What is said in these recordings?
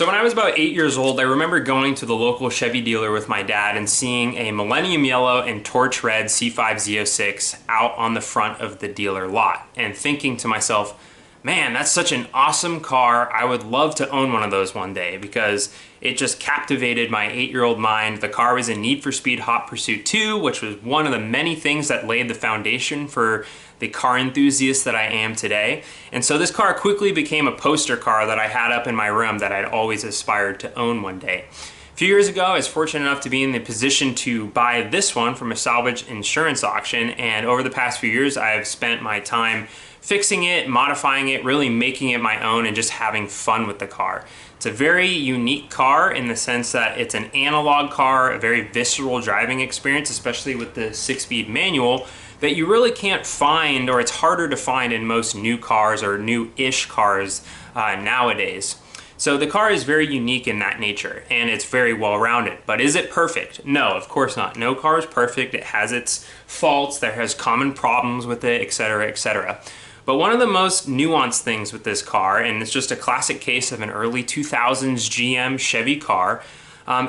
So when I was about 8 years old, I remember going to the local Chevy dealer with my dad and seeing a Millennium Yellow and Torch Red C5 Z06 out on the front of the dealer lot and thinking to myself, man, that's such an awesome car. I would love to own one of those one day because it just captivated my 8-year-old mind. The car was in Need for Speed Hot Pursuit 2, which was one of the many things that laid the foundation for the car enthusiast that I am today. And so this car quickly became a poster car that I had up in my room that I'd always aspired to own one day. A few years ago, I was fortunate enough to be in the position to buy this one from a salvage insurance auction, and over the past few years, I've spent my time fixing it, modifying it, really making it my own, and just having fun with the car. It's a very unique car in the sense that it's an analog car, a very visceral driving experience, especially with the 6-speed manual, that you really can't find, or it's harder to find in most new cars or new-ish cars nowadays. So the car is very unique in that nature, and it's very well-rounded. But is it perfect? No, of course not. No car is perfect. It has its faults. There has common problems with it, etc., etc. But one of the most nuanced things with this car, and it's just a classic case of an early 2000s GM Chevy car,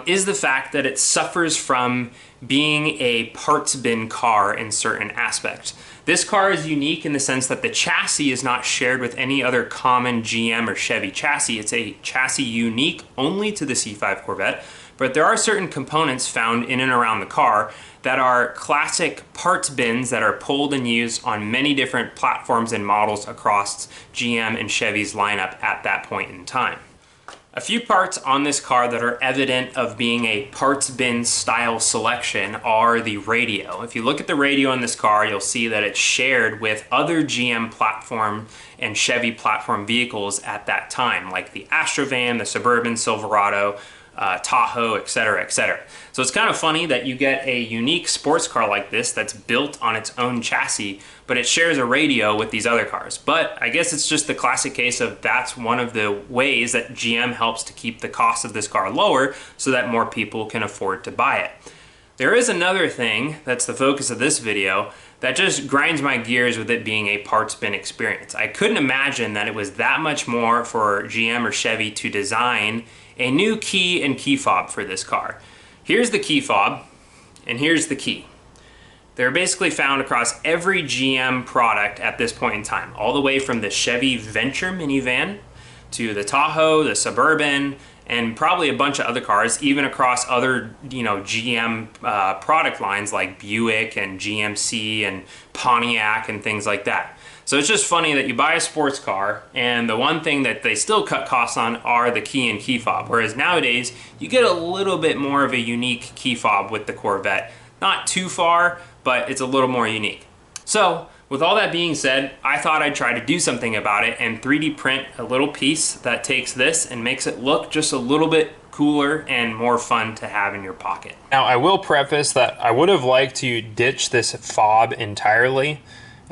is the fact that it suffers from being a parts bin car in certain aspects. This car is unique in the sense that the chassis is not shared with any other common GM or Chevy chassis. It's a chassis unique only to the C5 Corvette, but there are certain components found in and around the car that are classic parts bins that are pulled and used on many different platforms and models across GM and Chevy's lineup at that point in time. A few parts on this car that are evident of being a parts bin style selection are the radio. If you look at the radio in this car, you'll see that it's shared with other GM platform and Chevy platform vehicles at that time, like the Astrovan, the Suburban, Silverado, Tahoe, etc., etc. So it's kind of funny that you get a unique sports car like this that's built on its own chassis, but it shares a radio with these other cars. But I guess it's just the classic case of that's one of the ways that GM helps to keep the cost of this car lower so that more people can afford to buy it. There is another thing that's the focus of this video that just grinds my gears with it being a parts bin experience. I couldn't imagine that it was that much more for GM or Chevy to design a new key and key fob for this car. Here's the key fob, and here's the key. They're basically found across every GM product at this point in time, all the way from the Chevy Venture minivan to the Tahoe, the Suburban, and probably a bunch of other cars, even across other, GM product lines like Buick and GMC and Pontiac and things like that. So it's just funny that you buy a sports car and the one thing that they still cut costs on are the key and key fob, whereas nowadays you get a little bit more of a unique key fob with the Corvette. Not too far, but it's a little more unique. So with all that being said, I thought I'd try to do something about it and 3D print a little piece that takes this and makes it look just a little bit cooler and more fun to have in your pocket. Now I will preface that I would have liked to ditch this fob entirely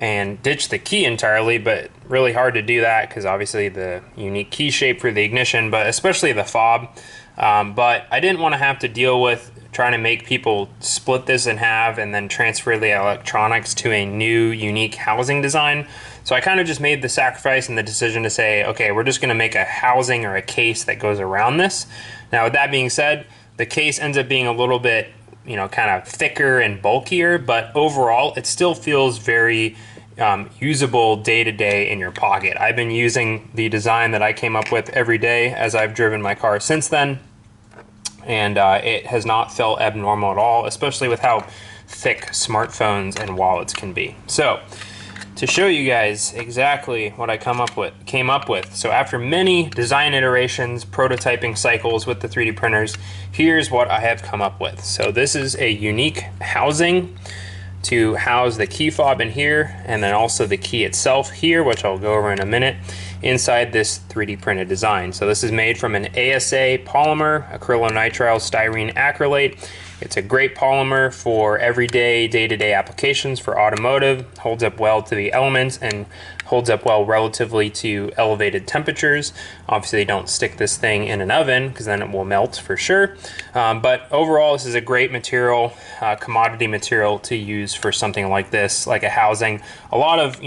and ditch the key entirely, but really hard to do that because obviously the unique key shape for the ignition, but especially the fob. But I didn't want to have to deal with trying to make people split this in half and then transfer the electronics to a new unique housing design. So I kind of just made the sacrifice and the decision to say, okay, we're just going to make a housing or a case that goes around this. Now with that being said, the case ends up being a little bit, kind of thicker and bulkier, but overall it still feels very usable day to day in your pocket. I've been using the design that I came up with every day as I've driven my car since then, and it has not felt abnormal at all, especially with how thick smartphones and wallets can be. So to show you guys exactly what I came up with. So after many design iterations, prototyping cycles with the 3D printers, here's what I have come up with. So this is a unique housing to house the key fob in here, and then also the key itself here, which I'll go over in a minute, inside this 3D printed design. So this is made from an ASA polymer, acrylonitrile styrene acrylate. It's a great polymer for everyday, day-to-day applications for automotive, holds up well to the elements, and holds up well relatively to elevated temperatures. Obviously, don't stick this thing in an oven because then it will melt for sure. But overall, this is a great material, commodity material to use for something like this, like a housing. A lot of,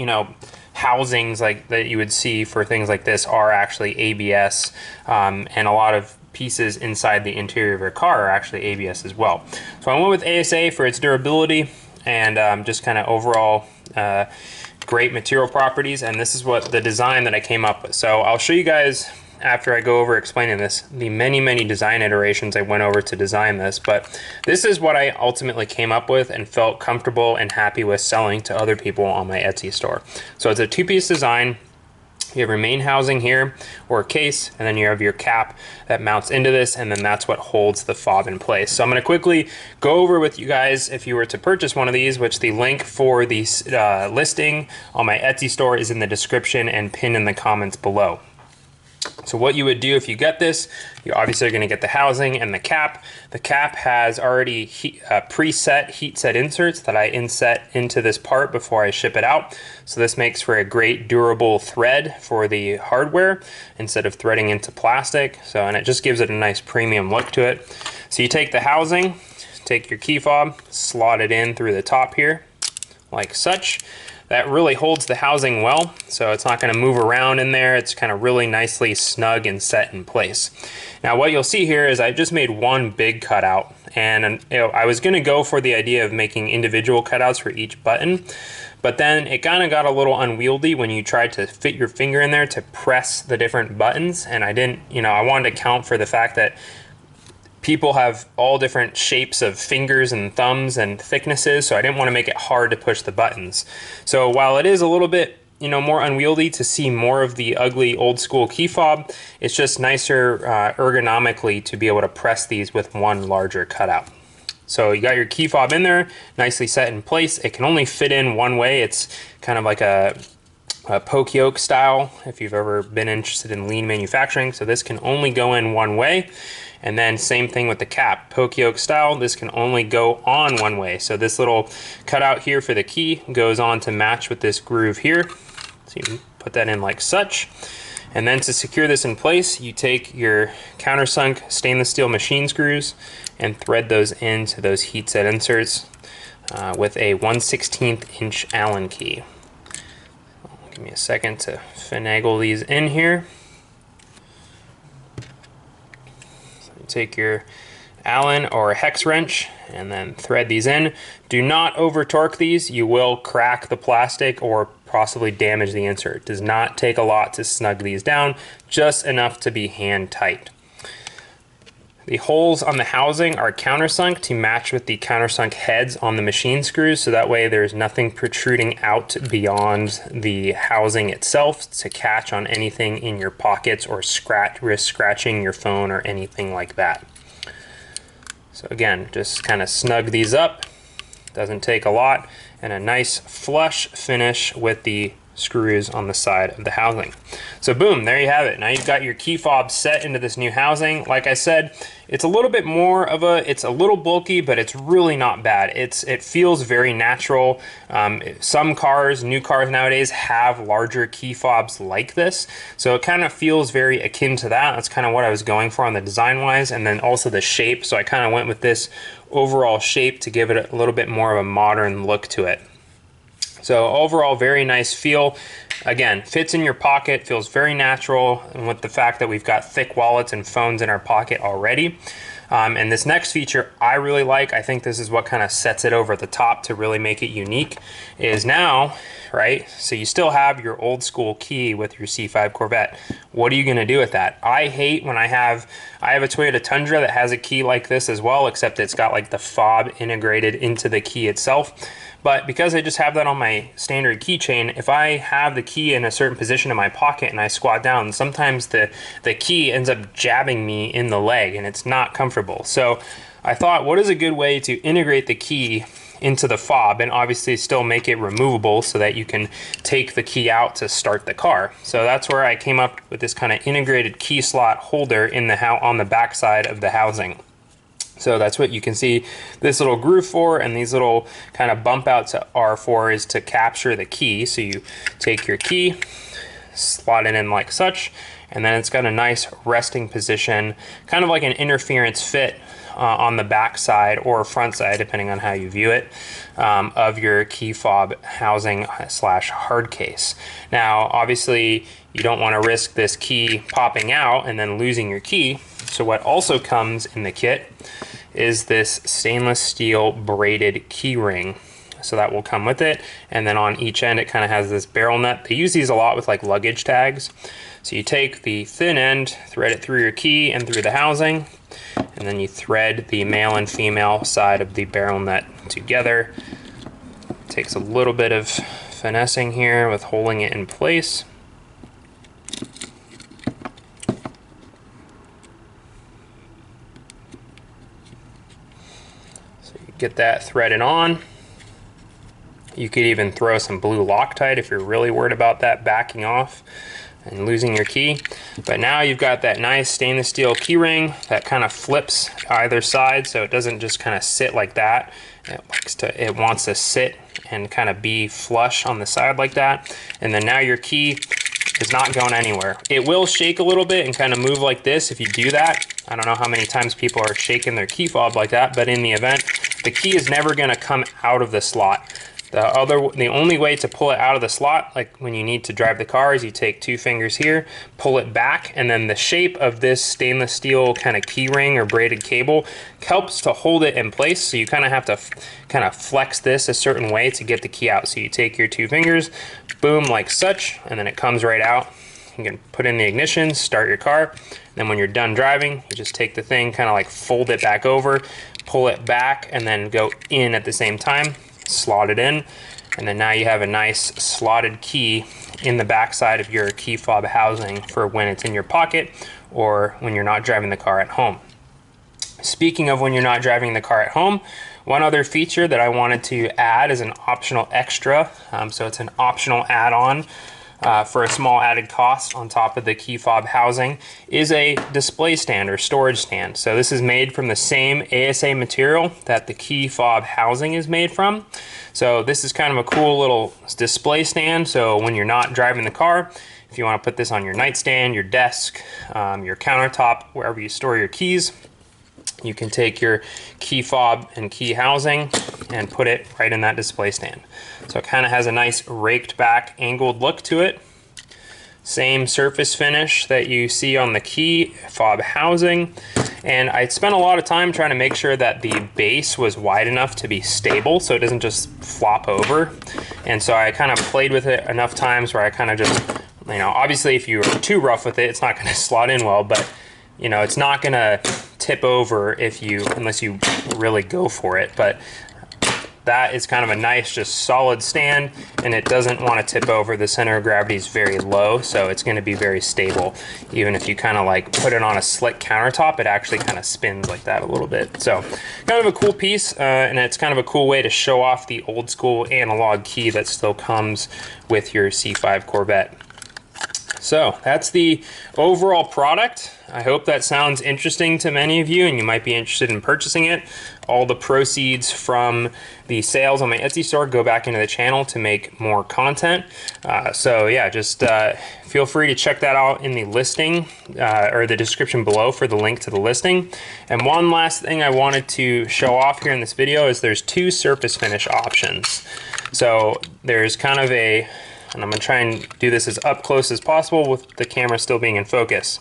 housings like that you would see for things like this are actually ABS, and a lot of pieces inside the interior of your car are actually ABS as well. So I went with ASA for its durability and just kind of overall great material properties, and this is what the design that I came up with. So I'll show you guys after I go over explaining this, the many design iterations I went over to design this, but this is what I ultimately came up with and felt comfortable and happy with selling to other people on my Etsy store. So it's a two-piece design. You have your main housing here, or a case, and then you have your cap that mounts into this, and then that's what holds the fob in place. So I'm going to quickly go over with you guys if you were to purchase one of these, which the link for the listing on my Etsy store is in the description and pinned in the comments below. So what you would do if you get this, you obviously are going to get the housing and the cap. The cap has already preset heat set inserts that I inset into this part before I ship it out. So this makes for a great durable thread for the hardware instead of threading into plastic. So, and it just gives it a nice premium look to it. So you take the housing, take your key fob, slot it in through the top here like such. That really holds the housing well, so it's not going to move around in there. It's kind of really nicely snug and set in place. Now what you'll see here is I just made one big cutout, and I was going to go for the idea of making individual cutouts for each button, but then it kind of got a little unwieldy when you tried to fit your finger in there to press the different buttons, and I didn't, I wanted to account for the fact that people have all different shapes of fingers and thumbs and thicknesses, so I didn't want to make it hard to push the buttons. So while it is a little bit, more unwieldy to see more of the ugly old school key fob, it's just nicer ergonomically to be able to press these with one larger cutout. So you got your key fob in there, nicely set in place. It can only fit in one way. It's kind of like a poke yoke style if you've ever been interested in lean manufacturing. So this can only go in one way. And then same thing with the cap, poke yoke style, this can only go on one way. So this little cutout here for the key goes on to match with this groove here. So you put that in like such. And then to secure this in place, you take your countersunk stainless steel machine screws and thread those into those heat set inserts with a 1/16 inch Allen key. Give me a second to finagle these in here. Take your Allen or hex wrench and then thread these in. Do not over torque these. You will crack the plastic or possibly damage the insert. It does not take a lot to snug these down, just enough to be hand tight. The holes on the housing are countersunk to match with the countersunk heads on the machine screws, so that way there's nothing protruding out beyond the housing itself to catch on anything in your pockets or risk scratching your phone or anything like that. So again, just kind of snug these up. Doesn't take a lot, and a nice flush finish with the screws on the side of the housing. So boom, there you have it. Now you've got your key fob set into this new housing. Like I said, it's a little bit more of it's a little bulky, but it's really not bad. It feels very natural. Some cars, new cars nowadays, have larger key fobs like this. So it kind of feels very akin to that. That's kind of what I was going for on the design wise, and then also the shape. So I kind of went with this overall shape to give it a little bit more of a modern look to it. So overall, very nice feel. Again, fits in your pocket, feels very natural, and with the fact that we've got thick wallets and phones in our pocket already. And this next feature I really like, I think this is what kind of sets it over the top to really make it unique, is now, right, so you still have your old school key with your C5 Corvette. What are you gonna do with that? I hate when I have a Toyota Tundra that has a key like this as well, except it's got like the fob integrated into the key itself. But because I just have that on my standard keychain, if I have the key in a certain position in my pocket and I squat down, sometimes the key ends up jabbing me in the leg and it's not comfortable. So I thought, what is a good way to integrate the key into the fob and obviously still make it removable so that you can take the key out to start the car. So that's where I came up with this kind of integrated key slot holder in on the back side of the housing. So that's what you can see this little groove for, and these little kind of bump outs are for is to capture the key. So you take your key, slot it in like such, and then it's got a nice resting position, kind of like an interference fit on the back side or front side, depending on how you view it, of your key fob housing slash hard case. Now, obviously, you don't want to risk this key popping out and then losing your key. So what also comes in the kit is this stainless steel braided key ring. So that will come with it, and then on each end it kind of has this barrel nut. They use these a lot with like luggage tags. So you take the thin end, thread it through your key and through the housing, and then you thread the male and female side of the barrel nut together. It takes a little bit of finessing here with holding it in place. So you get that threaded on. You could even throw some blue Loctite if you're really worried about that backing off and losing your key. But now you've got that nice stainless steel key ring that kind of flips either side, so it doesn't just kind of sit like that. It wants to sit and kind of be flush on the side like that. And then now your key is not going anywhere. It will shake a little bit and kind of move like this if you do that. I don't know how many times people are shaking their key fob like that, but in the event, the key is never going to come out of the slot. The only way to pull it out of the slot, like when you need to drive the car, is you take 2 fingers here, pull it back, and then the shape of this stainless steel kind of key ring or braided cable helps to hold it in place. So you kind of have to kind of flex this a certain way to get the key out. So you take your 2 fingers, boom, like such, and then it comes right out. You can put in the ignition, start your car. Then when you're done driving, you just take the thing, kind of like fold it back over, pull it back, and then go in at the same time. Slot it in, and then now you have a nice slotted key in the back side of your key fob housing for when it's in your pocket or when you're not driving the car at home. Speaking of when you're not driving the car at home, one other feature that I wanted to add is an optional extra. So it's an optional add-on for a small added cost on top of the key fob housing is a display stand or storage stand. So this is made from the same ASA material that the key fob housing is made from. So this is kind of a cool little display stand. So when you're not driving the car, if you want to put this on your nightstand, your desk, your countertop, wherever you store your keys, you can take your key fob and key housing and put it right in that display stand. So it kind of has a nice raked back angled look to it. Same surface finish that you see on the key fob housing. And I spent a lot of time trying to make sure that the base was wide enough to be stable so it doesn't just flop over. And so I kind of played with it enough times where I kind of just, you know, obviously if you're too rough with it, it's not going to slot in well, but you know, it's not going to tip over unless you really go for it. But that is kind of a nice, just solid stand, and it doesn't want to tip over. The center of gravity is very low, so it's going to be very stable. Even if you kind of like put it on a slick countertop, it actually kind of spins like that a little bit. So kind of a cool piece, and it's kind of a cool way to show off the old school analog key that still comes with your C5 Corvette. So that's the overall product. I hope that sounds interesting to many of you and you might be interested in purchasing it. All the proceeds from the sales on my Etsy store go back into the channel to make more content. So yeah, just feel free to check that out in the listing or the description below for the link to the listing. And one last thing I wanted to show off here in this video is there's 2 surface finish options. So there's kind of and I'm going to try and do this as up close as possible with the camera still being in focus.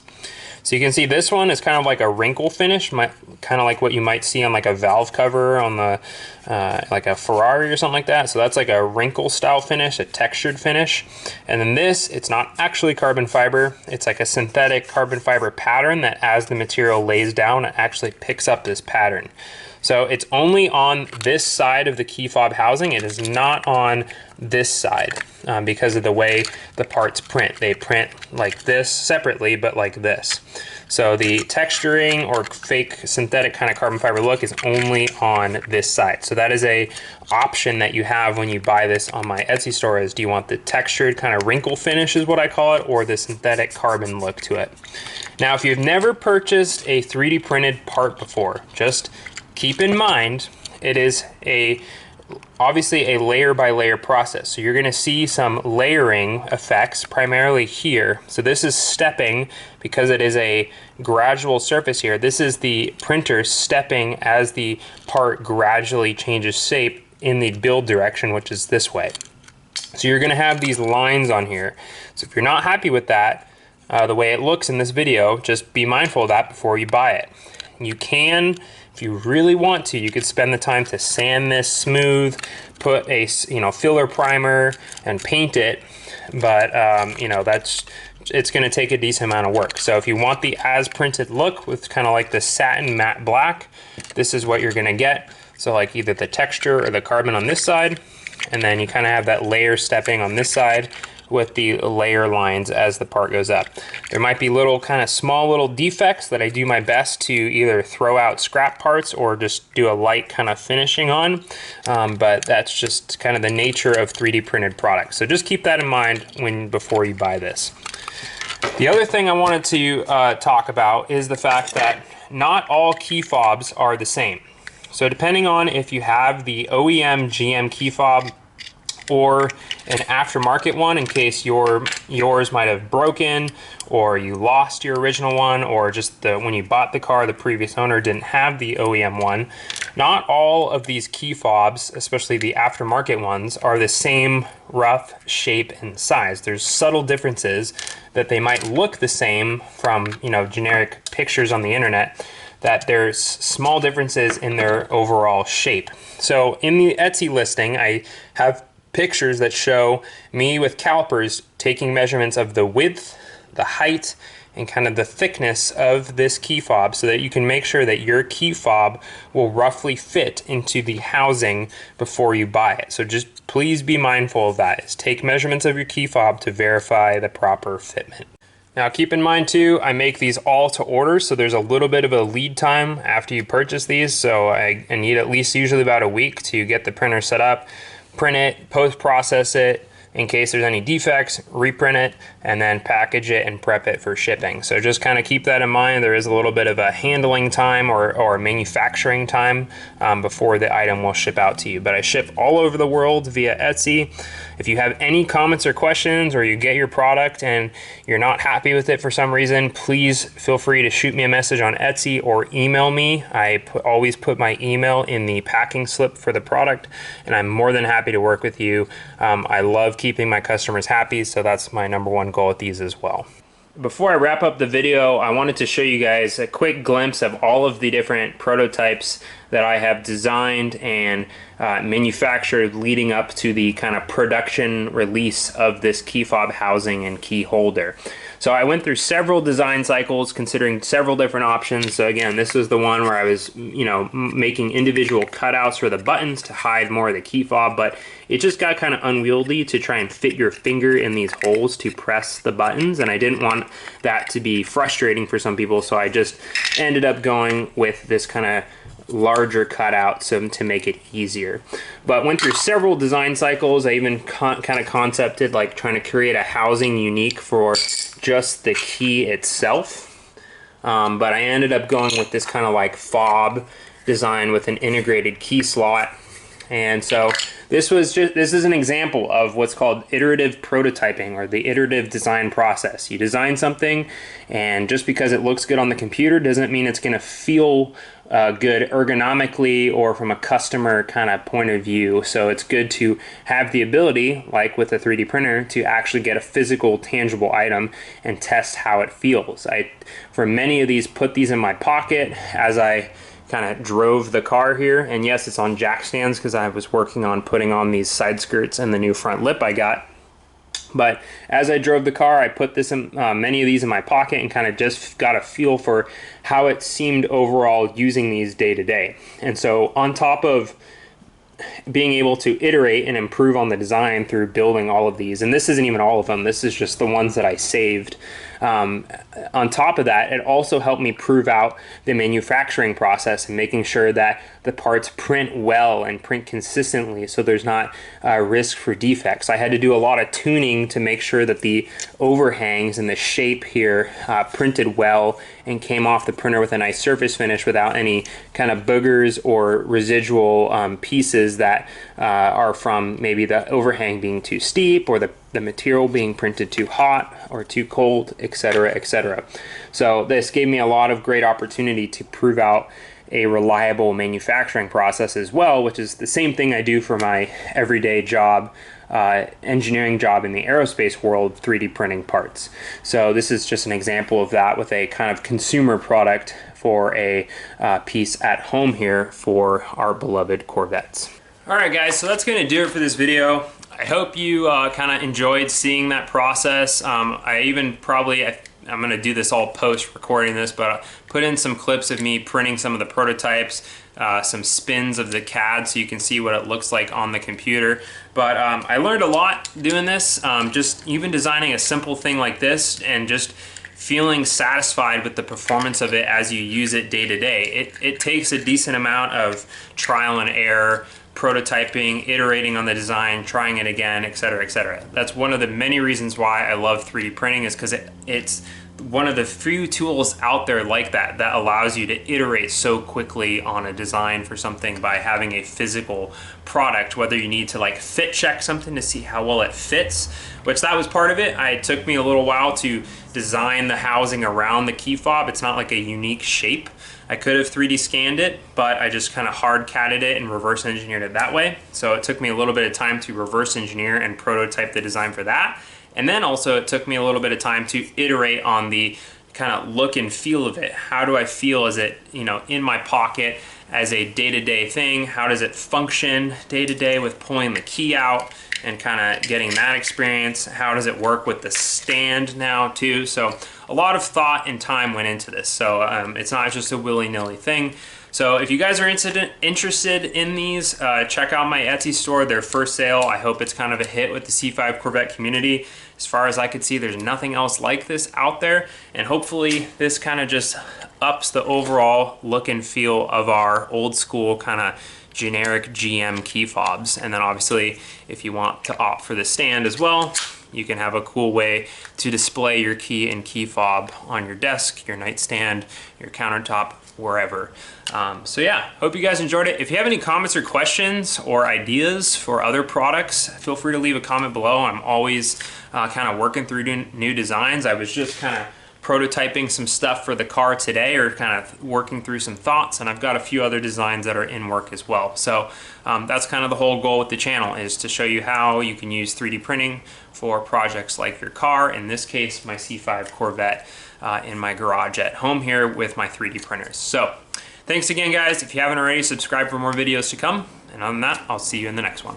So you can see this one is kind of like a wrinkle finish, kind of like what you might see on like a valve cover on the like a Ferrari or something like that. So that's like a wrinkle style finish, a textured finish. And then this, it's not actually carbon fiber. It's like a synthetic carbon fiber pattern that as the material lays down, it actually picks up this pattern. So it's only on this side of the key fob housing. It is not on this side because of the way the parts print. They print like this separately, but like this. So the texturing or fake synthetic kind of carbon fiber look is only on this side. So that is a option that you have when you buy this on my Etsy store is, do you want the textured kind of wrinkle finish is what I call it, or the synthetic carbon look to it. Now, if you've never purchased a 3D printed part before, just keep in mind it is a obviously a layer by layer process. So you're going to see some layering effects primarily here. So this is stepping because it is a gradual surface here. This is the printer stepping as the part gradually changes shape in the build direction, which is this way. So you're going to have these lines on here. So if you're not happy with that, the way it looks in this video, just be mindful of that before you buy it. You can, if you really want to, you could spend the time to sand this smooth, put a filler primer and paint it, but it's going to take a decent amount of work. So if you want the as printed look with kind of like the satin matte black, this is what you're going to get. So like either the texture or the carbon on this side, and then you kind of have that layer stepping on this side with the layer lines as the part goes up. There might be little kind of small little defects that I do my best to either throw out scrap parts or just do a light kind of finishing on, but that's just kind of the nature of 3D printed products. So just keep that in mind before you buy this. The other thing I wanted to talk about is the fact that not all key fobs are the same. So depending on if you have the OEM GM key fob or an aftermarket one, in case yours might have broken or you lost your original one, or just when you bought the car, the previous owner didn't have the OEM one. Not all of these key fobs, especially the aftermarket ones, are the same rough shape and size. There's subtle differences that they might look the same from generic pictures on the internet, that there's small differences in their overall shape. So in the Etsy listing, I have pictures that show me with calipers taking measurements of the width, the height, and kind of the thickness of this key fob so that you can make sure that your key fob will roughly fit into the housing before you buy it. So just please be mindful of that. Is take measurements of your key fob to verify the proper fitment. Now keep in mind too, I make these all to order, so there's a little bit of a lead time after you purchase these. So I need at least usually about a week to get the printer set up, print it, post-process it, in case there's any defects, reprint it, and then package it and prep it for shipping. So just kind of keep that in mind. There is a little bit of a handling time or manufacturing time before the item will ship out to you. But I ship all over the world via Etsy. If you have any comments or questions, or you get your product and you're not happy with it for some reason, please feel free to shoot me a message on Etsy or email me. I always put my email in the packing slip for the product, and I'm more than happy to work with you. I love keeping my customers happy, so that's my #1 goal with these as well. Before I wrap up the video, I wanted to show you guys a quick glimpse of all of the different prototypes that I have designed and manufactured leading up to the kind of production release of this key fob housing and key holder. So I went through several design cycles considering several different options. So again, this was the one where I was making individual cutouts for the buttons to hide more of the key fob, but it just got kind of unwieldy to try and fit your finger in these holes to press the buttons, and I didn't want that to be frustrating for some people, so I just ended up going with this kind of larger cutout to make it easier. But went through several design cycles. I even kind of concepted like trying to create a housing unique for just the key itself, but I ended up going with this kind of like fob design with an integrated key slot. And so this is an example of what's called iterative prototyping, or the iterative design process. You design something, and just because it looks good on the computer doesn't mean it's going to feel good ergonomically or from a customer kind of point of view. So it's good to have the ability, like with a 3D printer, to actually get a physical, tangible item and test how it feels. For many of these, put these in my pocket as I kind of drove the car here, and yes, it's on jack stands because I was working on putting on these side skirts and the new front lip I got. But as I drove the car, I put many of these in my pocket and kind of just got a feel for how it seemed overall using these day to day. And so on top of being able to iterate and improve on the design through building all of these, and this isn't even all of them, this is just the ones that I saved On top of that, it also helped me prove out the manufacturing process and making sure that the parts print well and print consistently, so there's not risk for defects. I had to do a lot of tuning to make sure that the overhangs and the shape here printed well and came off the printer with a nice surface finish without any kind of boogers or residual pieces that are from maybe the overhang being too steep or the material being printed too hot or too cold, etc., etc. So this gave me a lot of great opportunity to prove out a reliable manufacturing process as well, which is the same thing I do for my everyday job, engineering job in the aerospace world, 3D printing parts. So this is just an example of that with a kind of consumer product for a piece at home here for our beloved Corvettes. All right, guys, so that's gonna do it for this video. I hope you kind of enjoyed seeing that process. I'm gonna do this all post recording this, but I'll put in some clips of me printing some of the prototypes, some spins of the CAD so you can see what it looks like on the computer. But I learned a lot doing this, just even designing a simple thing like this and just feeling satisfied with the performance of it as you use it day to day. It takes a decent amount of trial and error, prototyping, iterating on the design, trying it again, etc., etc. That's one of the many reasons why I love 3D printing, is because it's one of the few tools out there like that allows you to iterate so quickly on a design for something by having a physical product, whether you need to like fit check something to see how well it fits, which that was part of it. It took me a little while to design the housing around the key fob. It's not like a unique shape. I could have 3D scanned it, but I just kind of hard catted it and reverse engineered it that way. So it took me a little bit of time to reverse engineer and prototype the design for that. And then also it took me a little bit of time to iterate on the kind of look and feel of it. How do I feel as it, in my pocket as a day-to-day thing? How does it function day-to-day with pulling the key out and kind of getting that experience? How does it work with the stand now too? So a lot of thought and time went into this. So it's not just a willy-nilly thing. So if you guys are interested in these, check out my Etsy store. They're for sale. I hope it's kind of a hit with the C5 Corvette community. As far as I could see, there's nothing else like this out there. And hopefully this kind of just ups the overall look and feel of our old school kind of generic GM key fobs. And then obviously if you want to opt for the stand as well, you can have a cool way to display your key and key fob on your desk, your nightstand, your countertop, wherever. So yeah, hope you guys enjoyed it. If you have any comments or questions or ideas for other products, feel free to leave a comment below. I'm always kind of working through new designs. I was just kind of prototyping some stuff for the car today, or kind of working through some thoughts, and I've got a few other designs that are in work as well. So that's kind of the whole goal with the channel, is to show you how you can use 3D printing for projects like your car, in this case my C5 Corvette, in my garage at home here with my 3D printers. So thanks again, guys. If you haven't already, subscribe for more videos to come, and other than that, I'll see you in the next one.